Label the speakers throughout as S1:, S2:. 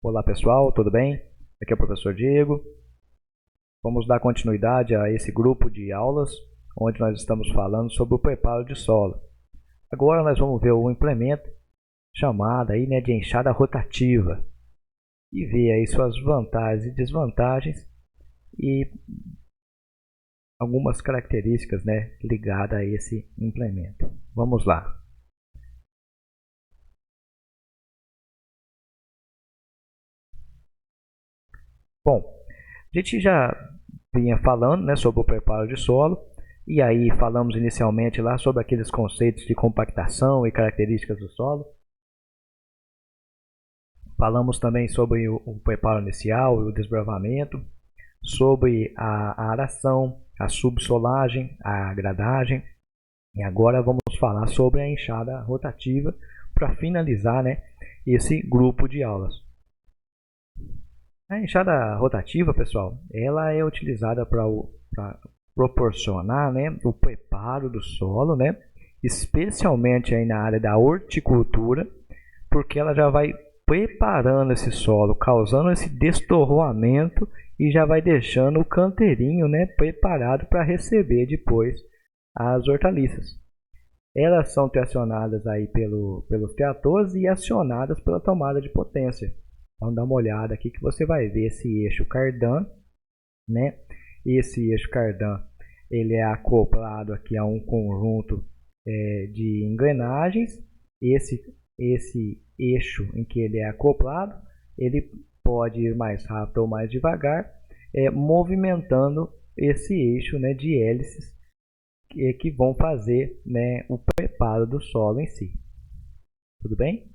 S1: Olá pessoal, tudo bem? Aqui é o professor Diego. Vamos dar continuidade a esse grupo de aulas onde nós estamos falando sobre o preparo de solo. Agora nós vamos ver um implemento chamado aí, de enxada rotativa e ver aí suas vantagens e desvantagens e algumas características, ligadas a esse implemento. Vamos lá. Bom, a gente já vinha falando, sobre o preparo de solo, e aí falamos inicialmente lá sobre aqueles conceitos de compactação e características do solo. Falamos também sobre o preparo inicial e o desbravamento, sobre a aração, a subsolagem, a gradagem, e agora vamos falar sobre a enxada rotativa para finalizar, esse grupo de aulas. A enxada rotativa, pessoal, ela é utilizada para proporcionar, o preparo do solo, especialmente aí na área da horticultura, porque ela já vai preparando esse solo, causando esse destorroamento e já vai deixando o canteirinho, preparado para receber depois as hortaliças. Elas são tracionadas aí pelos tratores e acionadas pela tomada de potência. Então dá uma olhada aqui que você vai ver esse eixo cardan, Esse eixo cardan ele é acoplado aqui a um conjunto de engrenagens. Esse eixo em que ele é acoplado, ele pode ir mais rápido ou mais devagar, movimentando esse eixo, de hélices que vão fazer, o preparo do solo em si. Tudo bem?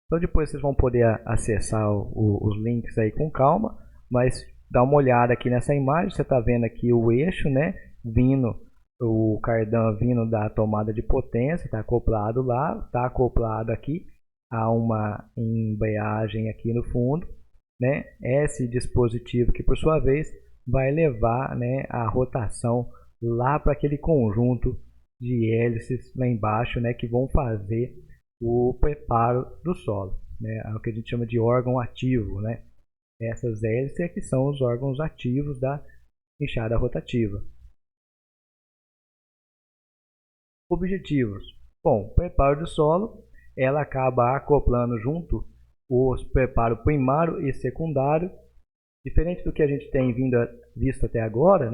S1: Então depois vocês vão poder acessar os links aí com calma, mas dá uma olhada aqui nessa imagem. Você está vendo aqui o eixo, vindo, o cardan vindo da tomada de potência, está acoplado lá, está acoplado aqui a uma embreagem aqui no fundo, Esse dispositivo que por sua vez vai levar, a rotação lá para aquele conjunto de hélices lá embaixo, que vão fazer o preparo do solo, é o que a gente chama de órgão ativo, Essas hélices é que são os órgãos ativos da enxada rotativa. Objetivos. Bom, preparo do solo, ela acaba acoplando junto o preparo primário e secundário. Diferente do que a gente tem visto até agora,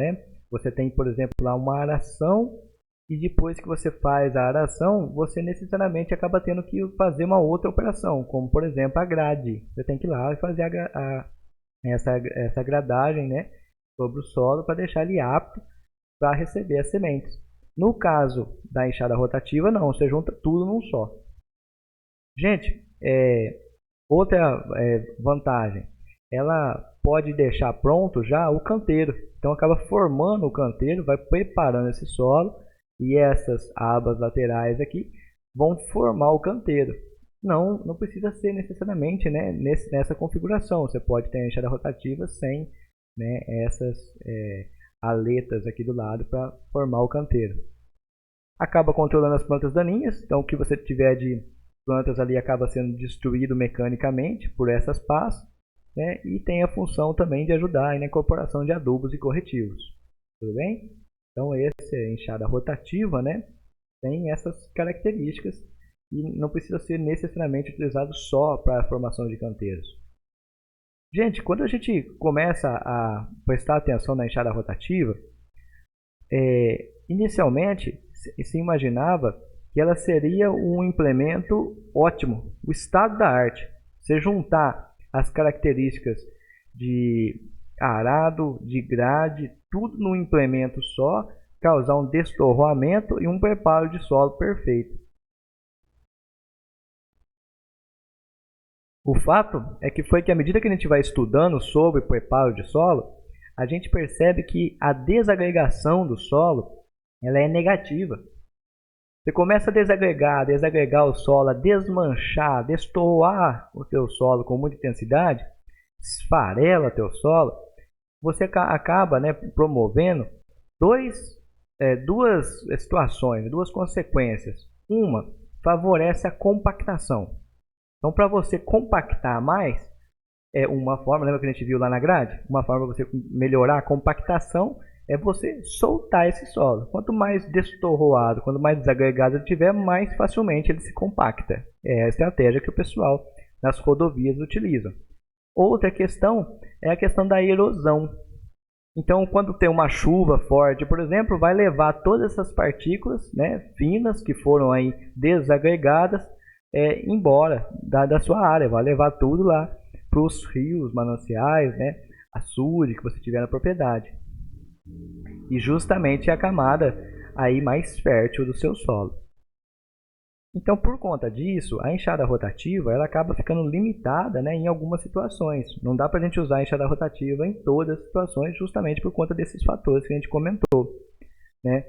S1: Você tem, por exemplo, lá uma aração, e depois que você faz a aração, você necessariamente acaba tendo que fazer uma outra operação, como por exemplo a grade. Você tem que ir lá e fazer essa gradagem, sobre o solo para deixar ele apto para receber as sementes. No caso da enxada rotativa, não, você junta tudo num só. Gente, outra vantagem, ela pode deixar pronto já o canteiro. Então acaba formando o canteiro, vai preparando esse solo, e essas abas laterais aqui vão formar o canteiro. Não precisa ser necessariamente nessa configuração. Você pode ter a enxada rotativa sem essas aletas aqui do lado para formar o canteiro. Acaba controlando as plantas daninhas. Então o que você tiver de plantas ali acaba sendo destruído mecanicamente por essas pás, e tem a função também de ajudar na incorporação de adubos e corretivos. Tudo bem? Então essa enxada rotativa, tem essas características e não precisa ser necessariamente utilizado só para a formação de canteiros. Gente, quando a gente começa a prestar atenção na enxada rotativa, inicialmente se imaginava que ela seria um implemento ótimo, o estado da arte. Você juntar as características de arado, de grade, tudo num implemento só, causar um destorroamento e um preparo de solo perfeito. O fato é que à medida que a gente vai estudando sobre preparo de solo, a gente percebe que a desagregação do solo ela é negativa. Você começa a desagregar o solo, a desmanchar, destorroar o teu solo com muita intensidade, esfarela teu solo, você acaba promovendo duas situações, duas consequências. Uma favorece a compactação. Então, para você compactar mais, uma forma, lembra que a gente viu lá na grade? Uma forma de você melhorar a compactação é você soltar esse solo. Quanto mais destorroado, quanto mais desagregado ele tiver, mais facilmente ele se compacta. É a estratégia que o pessoal nas rodovias utiliza. Outra questão é a questão da erosão. Então, quando tem uma chuva forte, por exemplo, vai levar todas essas partículas, né, finas que foram aí desagregadas embora da sua área, vai levar tudo lá para os rios, mananciais, né, açude que você tiver na propriedade. E justamente é a camada aí mais fértil do seu solo. Então, por conta disso, a enxada rotativa ela acaba ficando limitada, né, em algumas situações. Não dá para a gente usar a enxada rotativa em todas as situações, justamente por conta desses fatores que a gente comentou, né?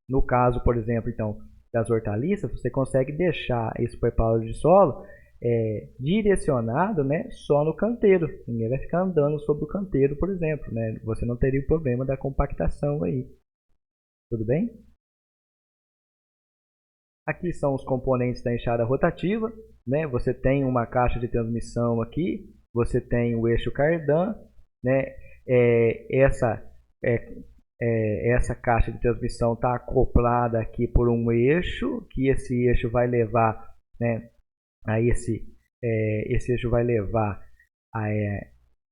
S1: No caso, por exemplo, então, das hortaliças, você consegue deixar esse preparo de solo direcionado, né, só no canteiro. Ninguém vai ficar andando sobre o canteiro, por exemplo, né? Você não teria o problema da compactação aí. Tudo bem? Aqui são os componentes da enxada rotativa, né? Você tem uma caixa de transmissão aqui, você tem o eixo cardan, né? Essa caixa de transmissão está acoplada aqui por um eixo, que esse eixo vai levar, né? Esse eixo vai levar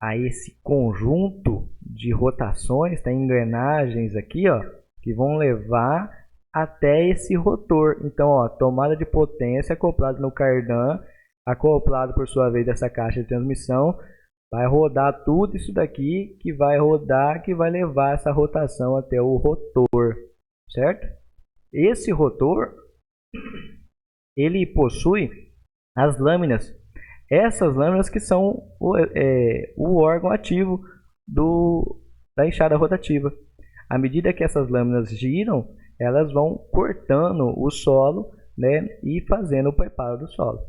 S1: a esse conjunto de rotações, tem engrenagens aqui, ó, que vão levar até esse rotor. Então, ó, tomada de potência acoplada no cardan, acoplado por sua vez dessa caixa de transmissão, vai rodar tudo isso daqui que vai rodar, que vai levar essa rotação até o rotor, certo? Esse rotor, ele possui as lâminas. Essas lâminas que são o órgão ativo da enxada rotativa. À medida que essas lâminas giram, elas vão cortando o solo, né, e fazendo o preparo do solo.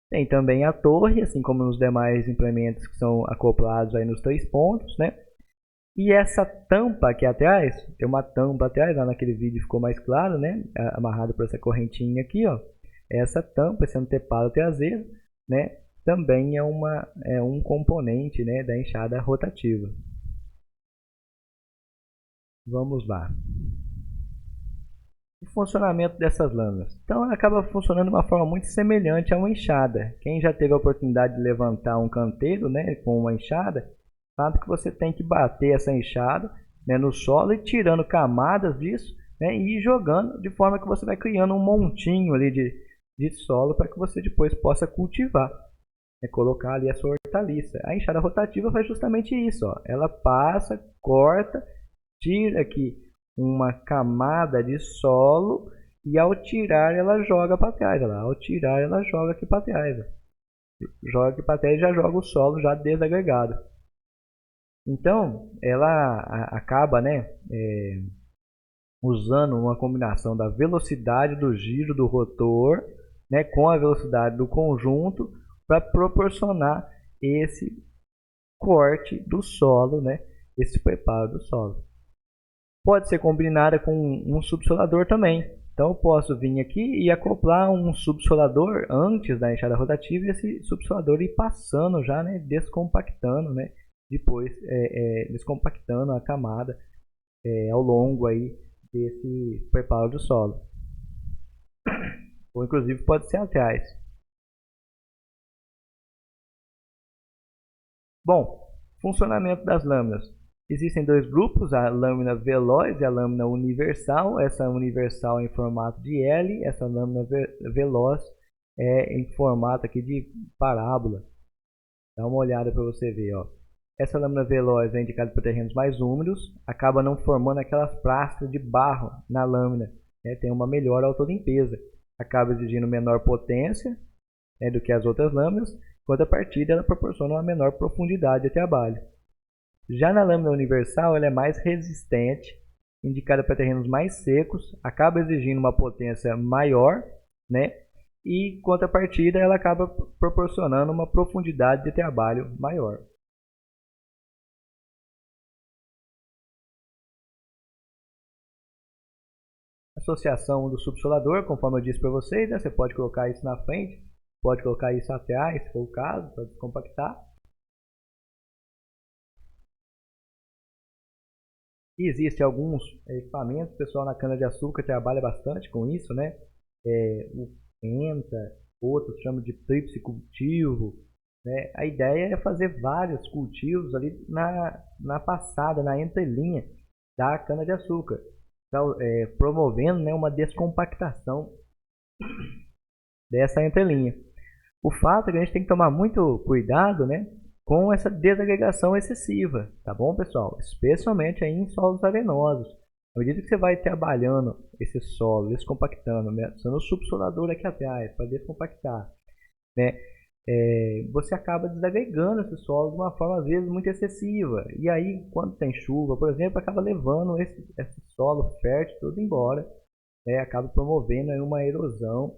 S1: Tem também a torre, assim como nos demais implementos que são acoplados aí nos 3 pontos, né? E essa tampa aqui atrás, tem uma tampa atrás, lá naquele vídeo ficou mais claro, né? Amarrado por essa correntinha aqui, ó. Essa tampa, esse anteparo traseiro, né? Também é um componente, né, da enxada rotativa. Vamos lá. O funcionamento dessas lâminas. Então, ela acaba funcionando de uma forma muito semelhante a uma enxada. Quem já teve a oportunidade de levantar um canteiro, né, com uma enxada, sabe que você tem que bater essa enxada, né, no solo e tirando camadas disso, né, e ir jogando de forma que você vai criando um montinho ali de solo para que você depois possa cultivar, né, colocar ali a sua hortaliça. A enxada rotativa faz justamente isso, ó. Ela passa, corta, tira aqui uma camada de solo e ao tirar ela joga para trás. Ao tirar ela joga aqui para trás. Joga aqui para trás e já joga o solo já desagregado. Então ela acaba, né, usando uma combinação da velocidade do giro do rotor, né, com a velocidade do conjunto para proporcionar esse corte do solo, né, esse preparo do solo. Pode ser combinada com um subsolador também. Então eu posso vir aqui e acoplar um subsolador antes da enxada rotativa e esse subsolador ir passando já, né, descompactando, né, depois descompactando a camada ao longo aí desse preparo do solo. Ou inclusive pode ser atrás. Bom, funcionamento das lâminas. Existem 2 grupos, a lâmina veloz e a lâmina universal. Essa universal é em formato de L, essa lâmina veloz é em formato aqui de parábola. Dá uma olhada para você ver, ó. Essa lâmina veloz é indicada para terrenos mais úmidos, acaba não formando aquelas plásticas de barro na lâmina, né? Tem uma melhor autolimpeza, acaba exigindo menor potência, né, do que as outras lâminas, enquanto a partida ela proporciona uma menor profundidade de trabalho. Já na lâmina universal, ela é mais resistente, indicada para terrenos mais secos, acaba exigindo uma potência maior, né? E, em contrapartida, ela acaba proporcionando uma profundidade de trabalho maior. associação do subsolador, conforme eu disse para vocês, né? Você pode colocar isso na frente, pode colocar isso atrás, se for o caso, para descompactar. E existem alguns equipamentos, o pessoal na cana-de-açúcar trabalha bastante com isso, né? O penta, outros chamam de tríplice cultivo, né? A ideia é fazer vários cultivos ali na passada, na entrelinha da cana-de-açúcar, promovendo, né, uma descompactação dessa entrelinha. O fato é que a gente tem que tomar muito cuidado, né, com essa desagregação excessiva, tá bom, pessoal? Especialmente aí em solos arenosos. À medida que você vai trabalhando esse solo, descompactando, né, usando o subsolador aqui atrás para descompactar, né, você acaba desagregando esse solo de uma forma às vezes muito excessiva. E aí, quando tem chuva, por exemplo, acaba levando esse solo fértil todo embora, né, acaba promovendo aí uma erosão.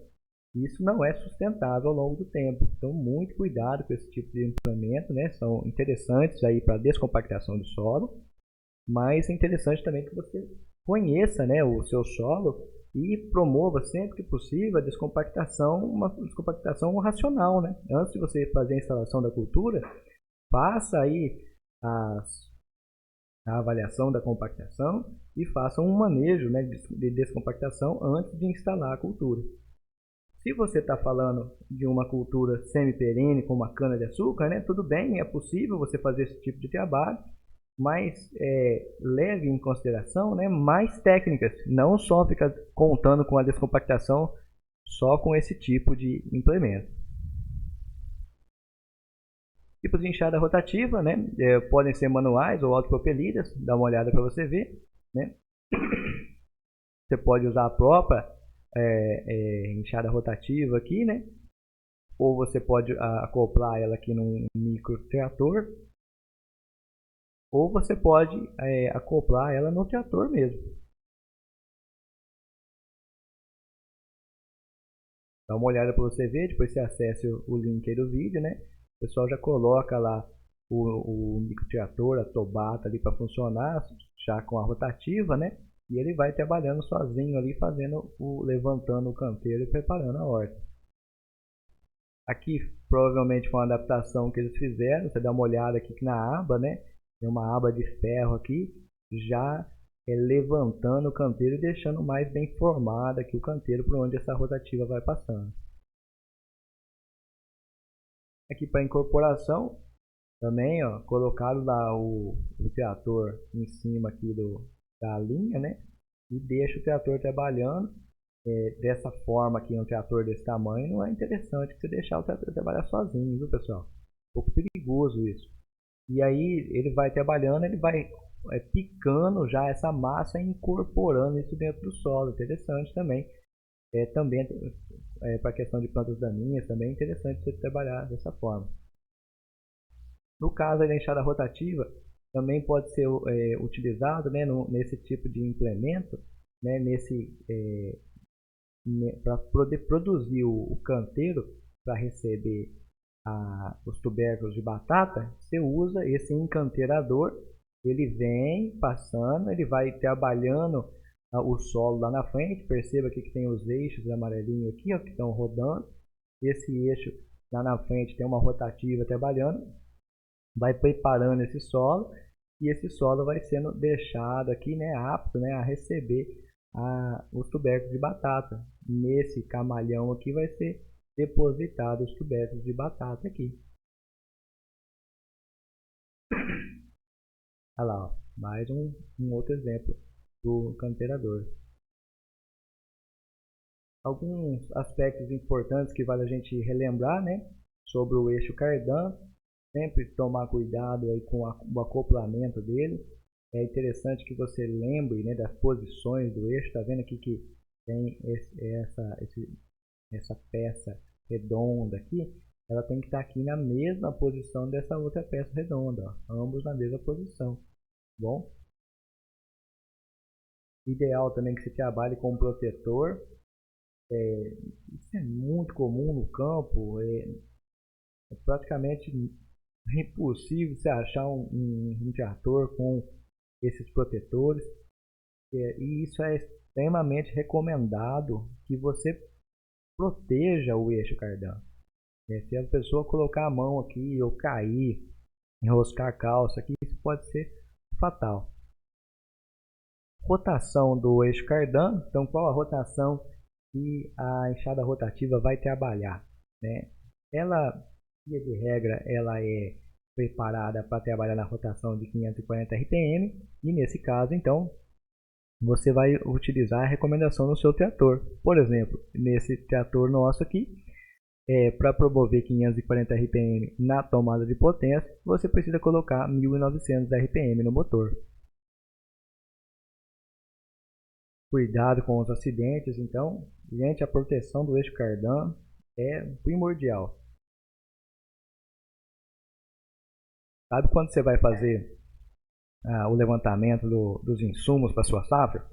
S1: Isso não é sustentável ao longo do tempo. Então, muito cuidado com esse tipo de implemento, né? São interessantes aí para a descompactação do solo, mas é interessante também que você conheça, né, o seu solo e promova sempre que possível a descompactação, uma descompactação racional, né? Antes de você fazer a instalação da cultura, faça aí a avaliação da compactação e faça um manejo, né, de descompactação antes de instalar a cultura. Se você está falando de uma cultura semi-perene, como a cana-de-açúcar, né, tudo bem, é possível você fazer esse tipo de trabalho, mas leve em consideração, né, mais técnicas, não só ficar contando com a descompactação só com esse tipo de implemento. Tipos de enxada rotativa, né, podem ser manuais ou autopropelidas, dá uma olhada para você ver, né. Você pode usar a própria enxada rotativa aqui, né, ou você pode acoplar ela aqui num micro trator, ou você pode acoplar ela no trator mesmo. Dá uma olhada para você ver, depois você acesse o link aí do vídeo, né? O pessoal já coloca lá o microtrator, a tobata ali para funcionar, já com a rotativa, né? E ele vai trabalhando sozinho ali, levantando o canteiro e preparando a horta. Aqui provavelmente foi uma adaptação que eles fizeram, você dá uma olhada aqui na aba, né? Tem uma aba de ferro aqui, já levantando o canteiro e deixando mais bem formado aqui o canteiro por onde essa rotativa vai passando. Aqui para incorporação, também ó, colocaram lá o trator em cima aqui da linha, né? E deixa o trator trabalhando. Dessa forma aqui, um trator desse tamanho, não é interessante você deixar o trator trabalhar sozinho, viu, pessoal? Um pouco perigoso isso. E aí ele vai trabalhando, ele vai picando já essa massa e incorporando isso dentro do solo. Interessante também. Também para a questão de plantas daninhas, também é interessante você trabalhar dessa forma. No caso da enxada rotativa, também pode ser utilizado, né, nesse tipo de implemento, né, para poder produzir o canteiro para receber os tubérculos de batata. Você usa esse encanteirador, ele vem passando, ele vai trabalhando o solo lá na frente. Perceba aqui que tem os eixos amarelinhos aqui, ó, que estão rodando. Esse eixo lá na frente tem uma rotativa trabalhando, vai preparando esse solo, e esse solo vai sendo deixado aqui, né, apto, né, a receber os tubérculos de batata. Nesse camalhão aqui vai ser depositado os tubérculos de batata aqui. Olha lá, ó, mais um outro exemplo do canteirador. Alguns aspectos importantes que vale a gente relembrar, né, sobre o eixo cardan. Sempre tomar cuidado aí com o acoplamento dele. É interessante que você lembre, né, das posições do eixo. Está vendo aqui que tem essa peça redonda aqui? Ela tem que estar aqui na mesma posição dessa outra peça redonda, ó, ambos na mesma posição. Bom, ideal também que você trabalhe com um protetor. Isso é muito comum no campo. É praticamente impossível você achar um trator com esses protetores, e isso é extremamente recomendado que você proteja o eixo cardan. Se a pessoa colocar a mão aqui ou cair, enroscar a calça aqui, isso pode ser fatal. Rotação do eixo cardan. Então, qual a rotação que a enxada rotativa vai trabalhar, né? Ela, via de regra, ela é preparada para trabalhar na rotação de 540 RPM e nesse caso, então, você vai utilizar a recomendação no seu trator. Por exemplo, nesse trator nosso aqui, para promover 540 RPM na tomada de potência, você precisa colocar 1900 RPM no motor. Cuidado com os acidentes, então, gente, a proteção do eixo cardan é primordial. Sabe quando você vai fazer o levantamento dos insumos para sua safra?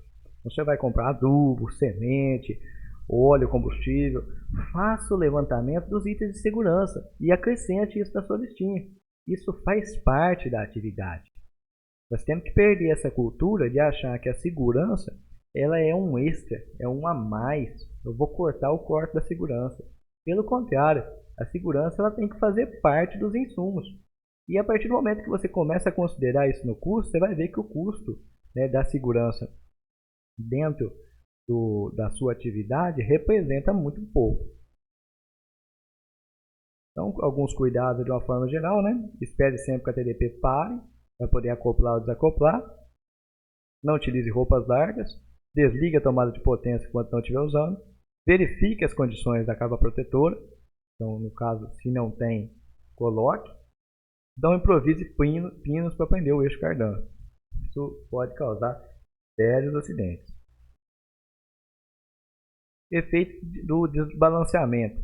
S1: Você vai comprar adubo, semente, óleo, combustível. Faça o levantamento dos itens de segurança e acrescente isso na sua listinha. Isso faz parte da atividade. Nós temos que perder essa cultura de achar que a segurança ela é um extra, é um a mais. Eu vou cortar o corte da segurança. Pelo contrário, a segurança ela tem que fazer parte dos insumos. E a partir do momento que você começa a considerar isso no custo, você vai ver que o custo, né, da segurança dentro da sua atividade representa muito pouco. Então, alguns cuidados de uma forma geral, né? Espere sempre que a TDP pare para poder acoplar ou desacoplar. Não utilize roupas largas. Desligue a tomada de potência enquanto não estiver usando. Verifique as condições da capa protetora. Então, no caso, se não tem, coloque. Não improvise pinos para prender o eixo cardan. Isso pode causar sérios acidentes. Efeito do desbalanceamento.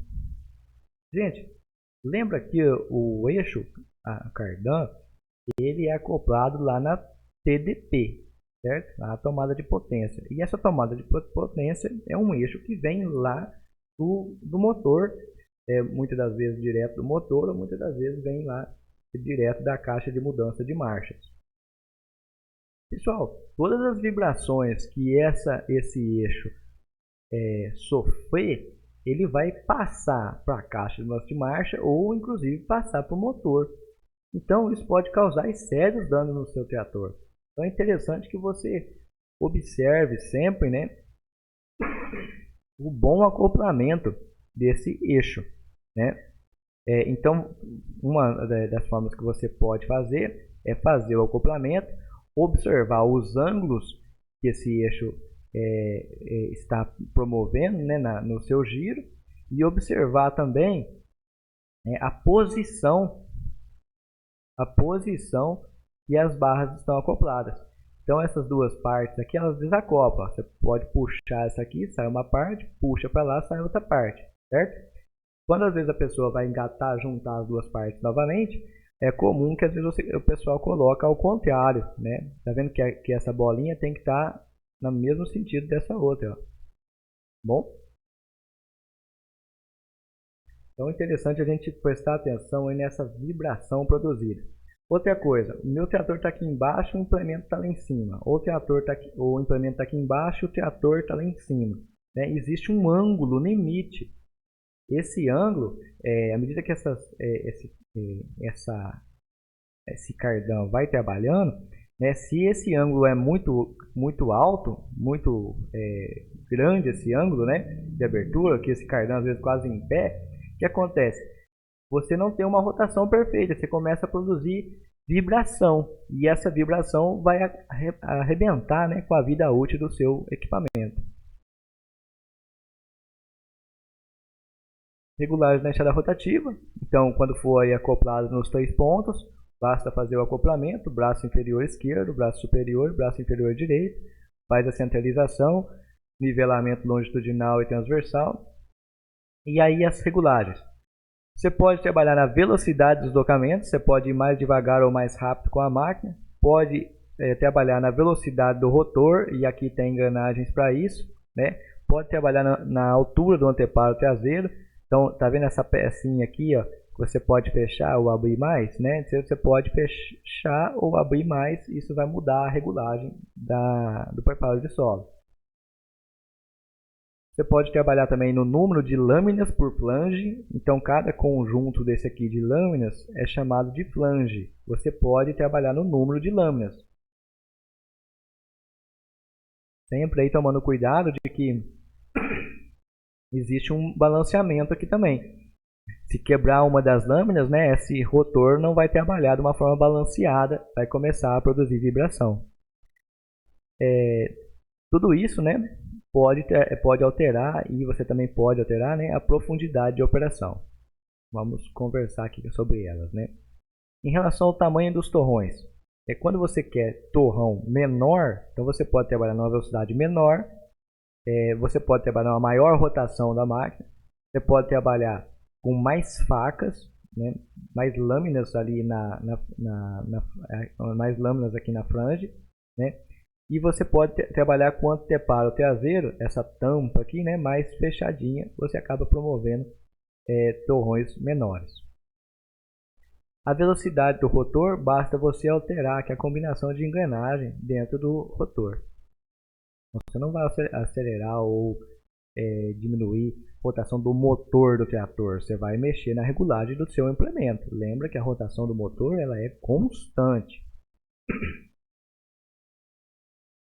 S1: Gente, lembra que o eixo cardan ele é acoplado lá na TDP, certo? Na tomada de potência. E essa tomada de potência é um eixo que vem lá do motor, muitas das vezes direto do motor, ou muitas das vezes vem lá direto da caixa de mudança de marchas. Pessoal, todas as vibrações que esse eixo sofrer, ele vai passar para a caixa de mudança de marcha ou inclusive passar para o motor. Então isso pode causar sérios danos no seu trator. Então é interessante que você observe sempre, né, o bom acoplamento desse eixo, né? Então, uma das formas que você pode fazer é fazer o acoplamento, observar os ângulos que esse eixo está promovendo, né, no seu giro, e observar também a posição que as barras estão acopladas. Então, essas duas partes aqui, elas desacoplam. Você pode puxar essa aqui, sai uma parte, puxa para lá, sai outra parte, certo? Quando às vezes a pessoa vai engatar, juntar as duas partes novamente, é comum que às vezes o pessoal coloca ao contrário, né? Tá vendo que essa bolinha tem que estar no mesmo sentido dessa outra, ó. Bom? Então é interessante a gente prestar atenção aí nessa vibração produzida. Outra coisa, o meu trator está aqui embaixo, o implemento está lá em cima. Ou o implemento está aqui embaixo, o trator está lá em cima, né? Existe um ângulo limite. Esse ângulo, à medida que esse cardan vai trabalhando, né, se esse ângulo é muito alto, muito grande esse ângulo, né, de abertura, que esse cardan às vezes quase em pé, o que acontece? Você não tem uma rotação perfeita, você começa a produzir vibração, e essa vibração vai arrebentar, né, com a vida útil do seu equipamento. Regulares na enxada rotativa. Então, quando for aí acoplado nos 3 pontos, basta fazer o acoplamento, braço inferior esquerdo, braço superior, braço inferior direito, faz a centralização, nivelamento longitudinal e transversal, e aí as regulagens. Você pode trabalhar na velocidade dos deslocamentos, você pode ir mais devagar ou mais rápido com a máquina, pode trabalhar na velocidade do rotor, e aqui tem engrenagens para isso, né? Pode trabalhar na altura do anteparo traseiro. Então, tá vendo essa pecinha aqui, ó, que você pode fechar ou abrir mais, né? Você pode fechar ou abrir mais, isso vai mudar a regulagem do preparo de solo. Você pode trabalhar também no número de lâminas por flange. Então, cada conjunto desse aqui de lâminas é chamado de flange. Você pode trabalhar no número de lâminas. Sempre aí tomando cuidado de que existe um balanceamento aqui também. Se quebrar uma das lâminas, né, esse rotor não vai trabalhar de uma forma balanceada, vai começar a produzir vibração. Tudo isso, né, pode alterar, e você também pode alterar, né, a profundidade de operação. Vamos conversar aqui sobre elas, né. Em relação ao tamanho dos torrões, quando você quer torrão menor, então você pode trabalhar numa velocidade menor, você pode trabalhar uma maior rotação da máquina, você pode trabalhar com mais facas, né, mais lâminas ali mais lâminas aqui na flange, né, e você pode trabalhar com o anteparo traseiro, essa tampa aqui, né, mais fechadinha, você acaba promovendo torrões menores. A velocidade do rotor, basta você alterar aqui a combinação de engrenagem dentro do rotor. Você não vai acelerar ou diminuir a rotação do motor do trator. Você vai mexer na regulagem do seu implemento. Lembra que a rotação do motor ela é constante.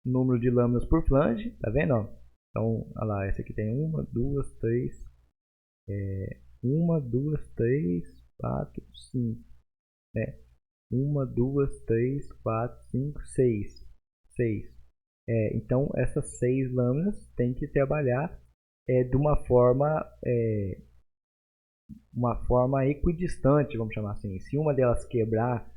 S1: Número de lâminas por flange, tá vendo? Então, olha lá, esse aqui tem 1, 2, 3, 1, 2, 3, 4, 5, né? 1, 2, 3, 4, 5, 6. Então, essas 6 lâminas tem que trabalhar de uma forma equidistante, vamos chamar assim. Se uma delas quebrar,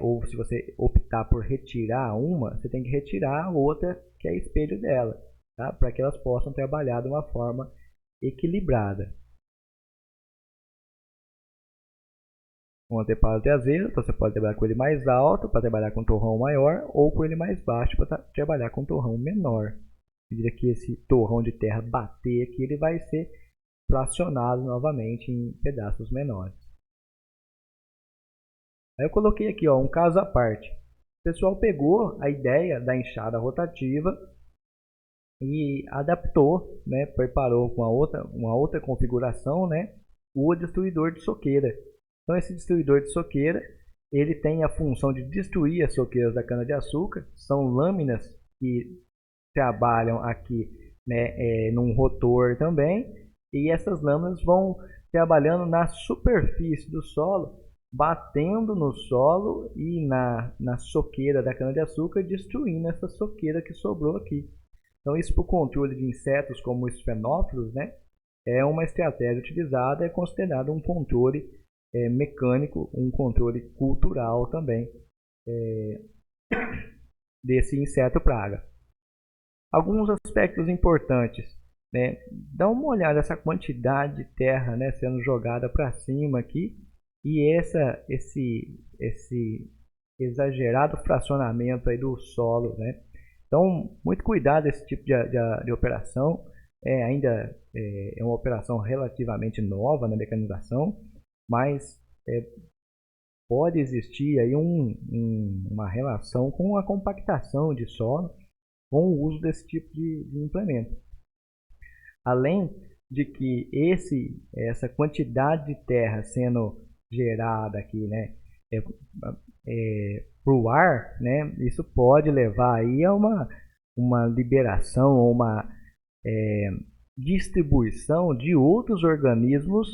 S1: ou se você optar por retirar uma, você tem que retirar a outra que é espelho dela, tá? Para que elas possam trabalhar de uma forma equilibrada. Um anteparo traseiro, então você pode trabalhar com ele mais alto para trabalhar com um torrão maior, ou com ele mais baixo para trabalhar com um torrão menor. À medida que esse torrão de terra bater aqui, ele vai ser fracionado novamente em pedaços menores. Aí eu coloquei aqui um caso à parte. O pessoal pegou a ideia da enxada rotativa e adaptou, né, preparou com uma outra configuração, né, o destruidor de soqueira. Então esse destruidor de soqueira, ele tem a função de destruir as soqueiras da cana-de-açúcar. São lâminas que trabalham aqui, né, num rotor também, e essas lâminas vão trabalhando na superfície do solo, batendo no solo e na soqueira da cana-de-açúcar, destruindo essa soqueira que sobrou aqui. Então isso para o controle de insetos como os fenófilos, né, é uma estratégia utilizada, é considerado um controle mecânico, um controle cultural também desse inseto praga. Alguns aspectos importantes, né? Dá uma olhada nessa quantidade de terra, né, sendo jogada para cima aqui, e esse exagerado fracionamento aí do solo, né? Então, muito cuidado esse tipo de operação. Ainda é uma operação relativamente nova na mecanização, mas pode existir aí uma relação com a compactação de solo com o uso desse tipo de implemento. Além de que essa quantidade de terra sendo gerada aqui, né, para o ar, né, isso pode levar aí a uma liberação ou uma distribuição de outros organismos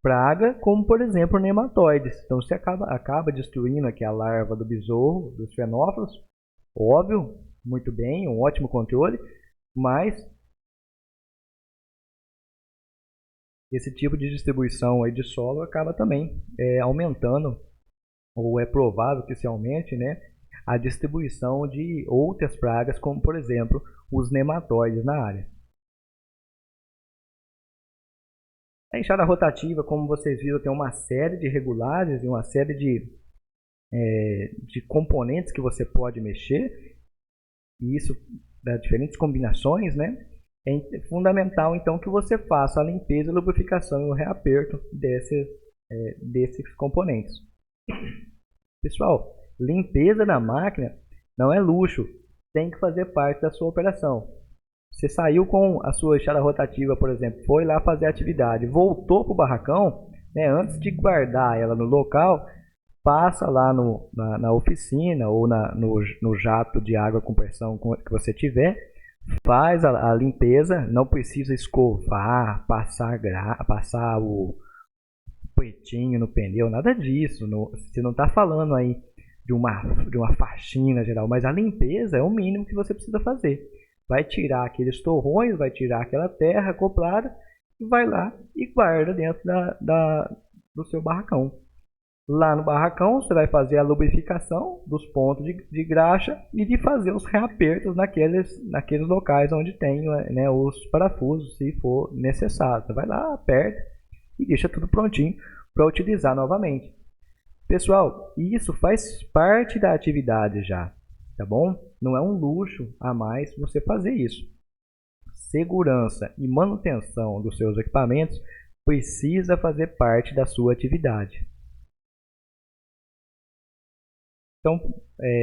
S1: praga, como por exemplo nematóides. Então você acaba destruindo aqui a larva do besouro, dos fenófilos, óbvio, muito bem, um ótimo controle, mas esse tipo de distribuição aí de solo acaba também aumentando, ou é provável que se aumente, né, a distribuição de outras pragas, como por exemplo os nematóides na área. A enxada rotativa, como vocês viram, tem uma série de regulagens e uma série de componentes que você pode mexer, e isso dá diferentes combinações, né? É fundamental então que você faça a limpeza, a lubrificação e o reaperto desses componentes. Pessoal, limpeza da máquina não é luxo, tem que fazer parte da sua operação. Você saiu com a sua enxada rotativa, por exemplo, foi lá fazer a atividade, voltou para o barracão, né, antes de guardar ela no local, passa lá na oficina ou no jato de água com pressão que você tiver, faz a limpeza, não precisa escovar, passar o pretinho no pneu, nada disso. Você não está falando aí de uma faxina geral, mas a limpeza é o mínimo que você precisa fazer. Vai tirar aqueles torrões, vai tirar aquela terra acoplada e vai lá e guarda dentro do seu barracão. Lá no barracão você vai fazer a lubrificação dos pontos de graxa e de fazer os reapertos naqueles locais onde tem, né, os parafusos, se for necessário. Você vai lá, aperta e deixa tudo prontinho para utilizar novamente. Pessoal, isso faz parte da atividade já, tá bom? Não é um luxo a mais você fazer isso. Segurança e manutenção dos seus equipamentos precisa fazer parte da sua atividade. Então,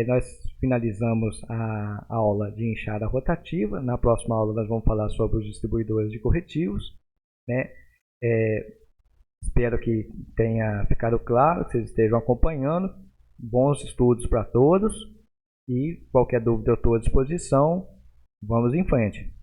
S1: nós finalizamos a aula de enxada rotativa. Na próxima aula nós vamos falar sobre os distribuidores de corretivos, né? Espero que tenha ficado claro, que vocês estejam acompanhando. Bons estudos para todos e qualquer dúvida eu estou à disposição. Vamos em frente.